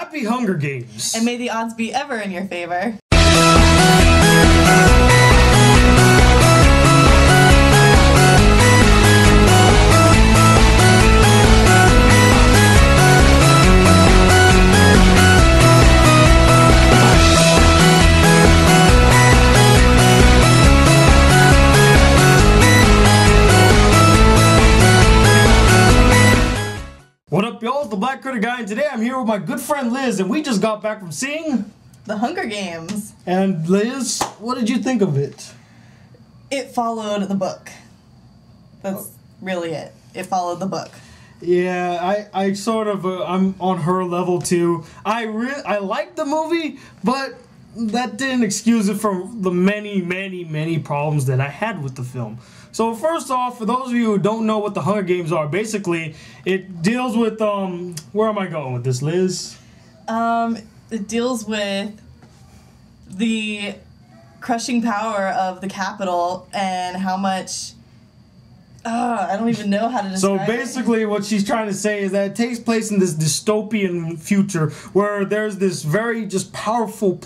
Happy Hunger Games. And may the odds be ever in your favor. What up, y'all? It's the Black Critic Guy, and today I'm here with my good friend Liz, and we just got back from seeing The Hunger Games. And Liz, what did you think of it? It followed the book. That's really it. It followed the book. Yeah, I sort of, I'm on her level too. I liked the movie, but that didn't excuse it from the many problems that I had with the film. So first off, for those of you who don't know what the Hunger Games are, basically, it deals with, where am I going with this, Liz? It deals with the crushing power of the Capitol and how much, I don't even know how to describe it. So basically what she's trying to say is that it takes place in this dystopian future where there's this very just powerful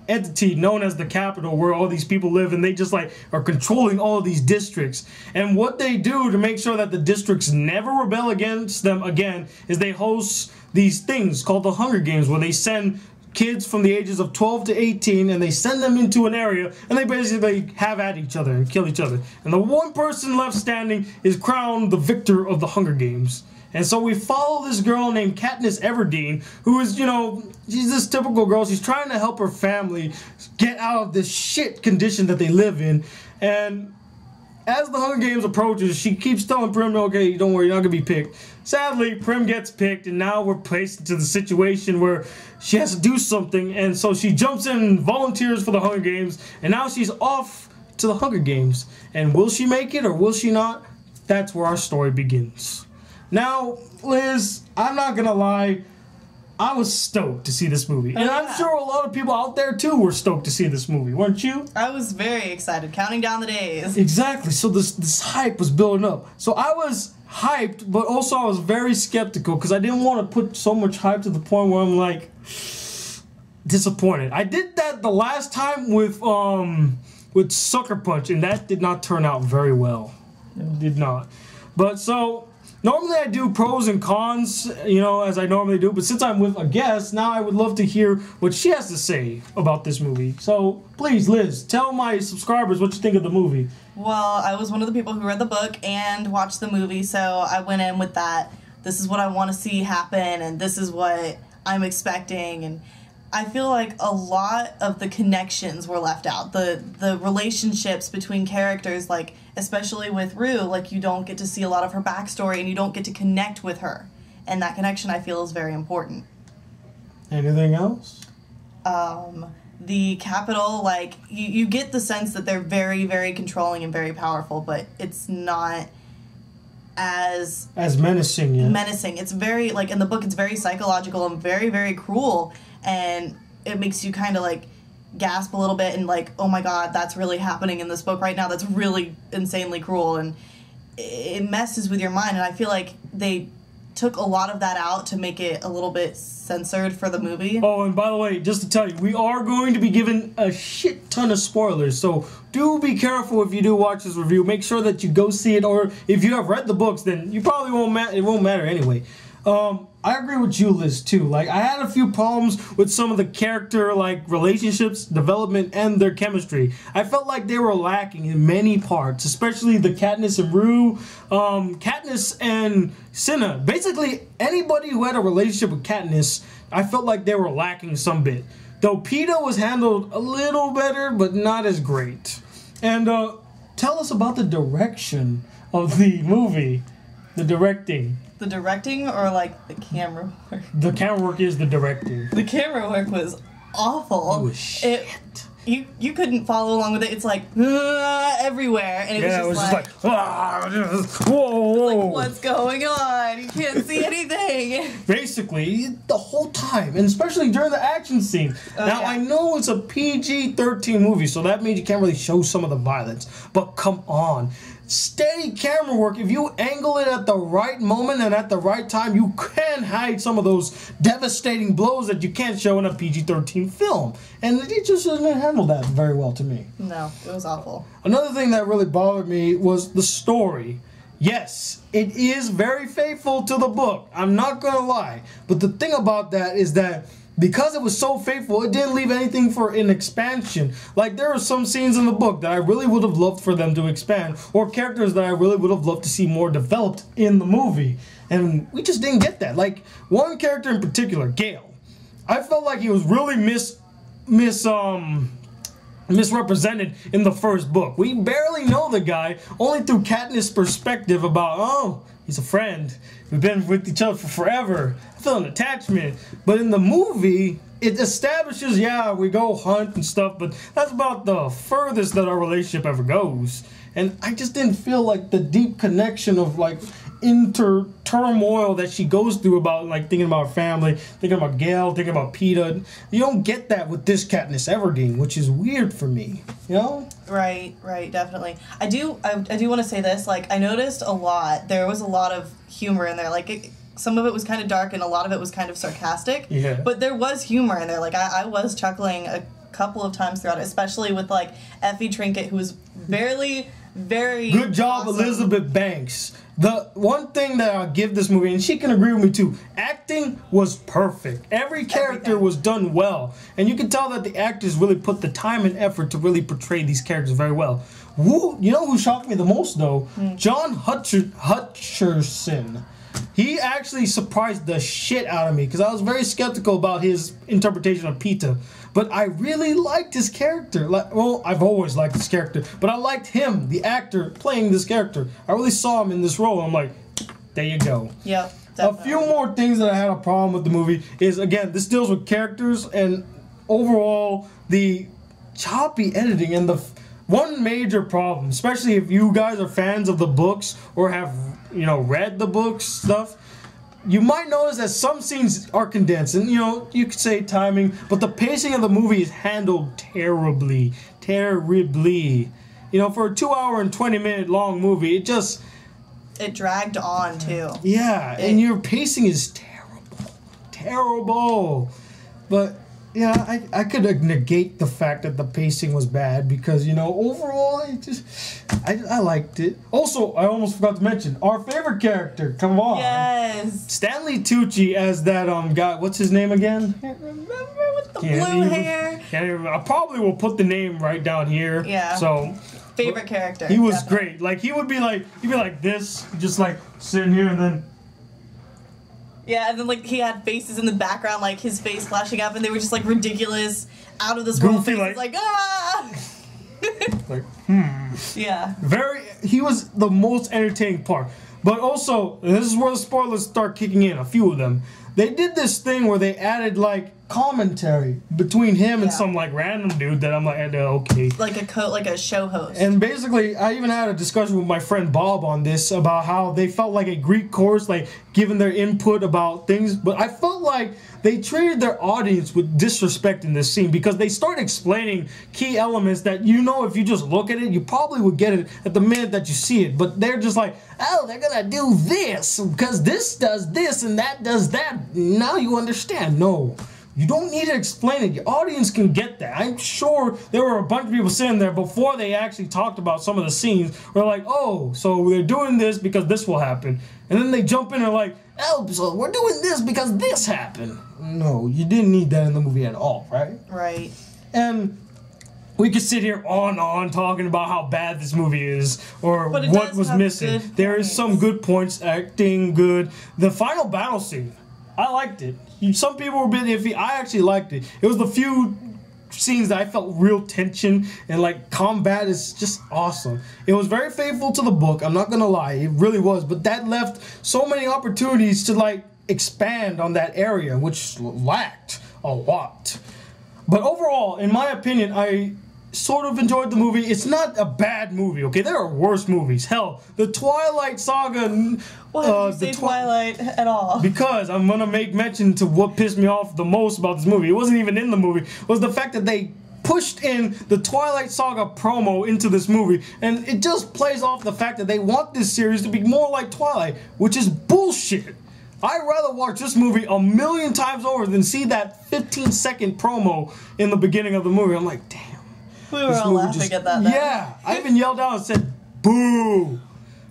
entity known as the Capitol where all these people live, and they just like are controlling all of these districts. And what they do to make sure that the districts never rebel against them again is they host these things called the Hunger Games, where they send kids from the ages of 12 to 18 and they send them into an area and they basically have at each other and kill each other. And the one person left standing is crowned the victor of the Hunger Games. And so we follow this girl named Katniss Everdeen, who is, you know, she's this typical girl. She's trying to help her family get out of this shit condition that they live in. And as the Hunger Games approaches, she keeps telling Prim, okay, don't worry, you're not going to be picked. Sadly, Prim gets picked, and now we're placed into the situation where she has to do something. And so she jumps in and volunteers for the Hunger Games, and now she's off to the Hunger Games. And will she make it or will she not? That's where our story begins. Now, Liz, I'm not gonna lie, I was stoked to see this movie. And I'm sure a lot of people out there too were stoked to see this movie, weren't you? I was very excited, counting down the days. Exactly, so this hype was building up. So I was hyped, but also I was very skeptical because I didn't want to put so much hype to the point where I'm like, disappointed. I did that the last time with Sucker Punch, and that did not turn out very well. It did not. But so normally I do pros and cons, you know, as I normally do, but since I'm with a guest, now I would love to hear what she has to say about this movie. So, please, Liz, tell my subscribers what you think of the movie. Well, I was one of the people who read the book and watched the movie, so I went in with that. This is what I want to see happen, and this is what I'm expecting, and I feel like a lot of the connections were left out. The relationships between characters, like, especially with Rue, like, you don't get to see a lot of her backstory and you don't get to connect with her. And that connection, I feel, is very important. Anything else? The Capitol, like, you get the sense that they're very, very controlling and very powerful, but it's not as menacing yet. Menacing. It's very, like, in the book, it's very psychological and very, very cruel. And it makes you kind of, like, gasp a little bit and, like, oh my god, that's really happening in this book right now. That's really insanely cruel. And it messes with your mind. And I feel like they took a lot of that out to make it a little bit censored for the movie. Oh, and by the way, just to tell you, we are going to be given a shit ton of spoilers. So do be careful if you do watch this review. Make sure that you go see it. Or if you have read the books, then you probably it won't matter anyway. I agree with you, Liz, too. Like, I had a few problems with some of the character, like, relationships, development, and their chemistry. I felt like they were lacking in many parts, especially the Katniss and Rue, Katniss and Cinna. Basically, anybody who had a relationship with Katniss, I felt like they were lacking some bit. Though Peeta was handled a little better, but not as great. And, tell us about the direction of the movie. The directing. The directing or, like, the camera work? The camera work is the directing. The camera work was awful. It was shit. You couldn't follow along with it. It's like, everywhere. And it was just like, whoa. Like, what's going on? You can't see anything. Basically, the whole time, and especially during the action scene. Now, I know it's a PG-13 movie, so that means you can't really show some of the violence. But come on. steady camera work, if you angle it at the right moment and at the right time, you can hide some of those devastating blows that you can't show in a PG-13 film. And it just didn't handle that very well to me. No, it was awful. Another thing that really bothered me was the story. Yes, it is very faithful to the book. I'm not gonna lie. But the thing about that is that because it was so faithful, it didn't leave anything for an expansion. Like, there are some scenes in the book that I really would have loved for them to expand, or characters that I really would have loved to see more developed in the movie. And we just didn't get that. Like, one character in particular, Gale. I felt like he was really misrepresented in the first book. We barely know the guy, only through Katniss' perspective about, oh, he's a friend. We've been with each other for forever. I feel an attachment. But in the movie, it establishes, yeah, we go hunt and stuff, but that's about the furthest that our relationship ever goes. And I just didn't feel like the deep connection of, like, turmoil that she goes through about, like, thinking about her family, thinking about Gale, thinking about Peeta. You don't get that with this Katniss Everdeen, which is weird for me, you know? Right, definitely. I do want to say this, like, I noticed a lot, there was a lot of humor in there, like, some of it was kind of dark and a lot of it was kind of sarcastic, yeah. But there was humor in there, like, I was chuckling a couple of times throughout it, especially with, like, Effie Trinket, who was very good job, awesome. Elizabeth Banks. The one thing that I'll give this movie, and she can agree with me too, acting was perfect. Every character was done well. And you can tell that the actors really put the time and effort to really portray these characters very well. You know who shocked me the most, though? John Hutcherson. He actually surprised the shit out of me, because I was very skeptical about his interpretation of Peeta. But I really liked his character. Well, I've always liked this character, but I liked him, the actor, playing this character. I really saw him in this role. I'm like, there you go. Yep, definitely. A few more things that I had a problem with the movie is, again, this deals with characters and overall the choppy editing and the one major problem, especially if you guys are fans of the books or have, you know, read the books stuff. You might notice that some scenes are condensed, and, you know, you could say timing, but the pacing of the movie is handled terribly. You know, for a 2-hour and 20-minute long movie, it dragged on, too. Yeah, and your pacing is terrible. But, yeah, I could negate the fact that the pacing was bad because, you know, overall, I liked it. Also, I almost forgot to mention, our favorite character, come on. Yes. Stanley Tucci as that guy, what's his name again? Can't remember, with the blue hair. I probably will put the name right down here. Yeah. So, favorite character. He was great. Like, he'd be like this, just like sitting here and then. Yeah, and then, like, he had faces in the background, like, his face flashing up, and they were just, like, ridiculous, out of this world faces, like, ah! Like, Yeah. He was the most entertaining part. But also, this is where the spoilers start kicking in, a few of them. They did this thing where they added, like, commentary between him and some, like, random dude that I'm like, okay. Like a show host. And basically, I even had a discussion with my friend Bob on this about how they felt like a Greek chorus, like, giving their input about things. But I felt like they treated their audience with disrespect in this scene because they start explaining key elements that, you know, if you just look at it, you probably would get it at the minute that you see it. But they're just like, oh, they're gonna do this because this does this and that does that. Now you understand. No. You don't need to explain it. Your audience can get that. I'm sure there were a bunch of people sitting there before they actually talked about some of the scenes where like, oh, so they're doing this because this will happen. And then they jump in and like, oh, so we're doing this because this happened. No, you didn't need that in the movie at all, right? Right. And we could sit here on talking about how bad this movie is or what was missing. There is some good points, acting good. The final battle scene, I liked it. Some people were a bit iffy. I actually liked it. It was the few scenes that I felt real tension and like combat is just awesome. It was very faithful to the book. I'm not gonna lie, it really was. But that left so many opportunities to like expand on that area, which lacked a lot. But overall, in my opinion, I sort of enjoyed the movie. It's not a bad movie, okay? There are worse movies. Hell, the Twilight Saga... Why did you say Twilight at all? Because I'm gonna make mention to what pissed me off the most about this movie. It wasn't even in the movie. It was the fact that they pushed in the Twilight Saga promo into this movie, and it just plays off the fact that they want this series to be more like Twilight, which is bullshit. I'd rather watch this movie a million times over than see that 15-second promo in the beginning of the movie. I'm like, damn. We were all laughing at that. Yeah, I even yelled out and said, boo.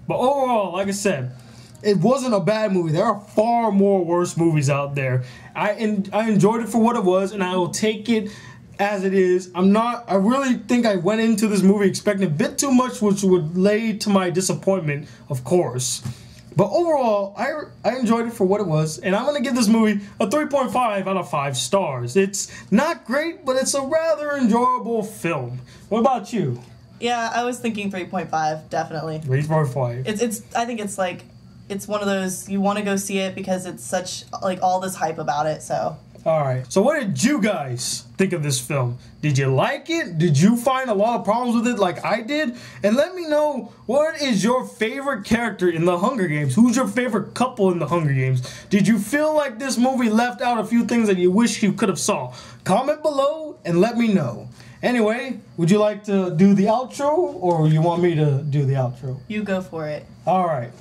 But overall, like I said, it wasn't a bad movie. There are far more worse movies out there. I enjoyed it for what it was, and I will take it as it is. I really think I went into this movie expecting a bit too much, which would lay to my disappointment, of course. But overall, I enjoyed it for what it was, and I'm going to give this movie a 3.5 out of 5 stars. It's not great, but it's a rather enjoyable film. What about you? Yeah, I was thinking 3.5, definitely. 3.5. I think it's one of those, you want to go see it because it's such, like, all this hype about it, so. Alright, so what did you guys think of this film? Did you like it? Did you find a lot of problems with it like I did? And let me know, what is your favorite character in the Hunger Games? Who's your favorite couple in the Hunger Games? Did you feel like this movie left out a few things that you wish you could have saw? Comment below and let me know. Anyway, would you like to do the outro, or you want me to do the outro? You go for it. Alright,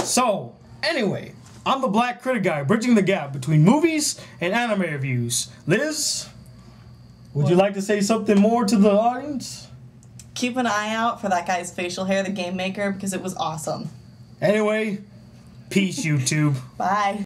so, anyway, I'm the Black Critic Guy, bridging the gap between movies and anime reviews. Liz, would you like to say something more to the audience? Keep an eye out for that guy's facial hair, the Game Maker, because it was awesome. Anyway, peace, YouTube. Bye.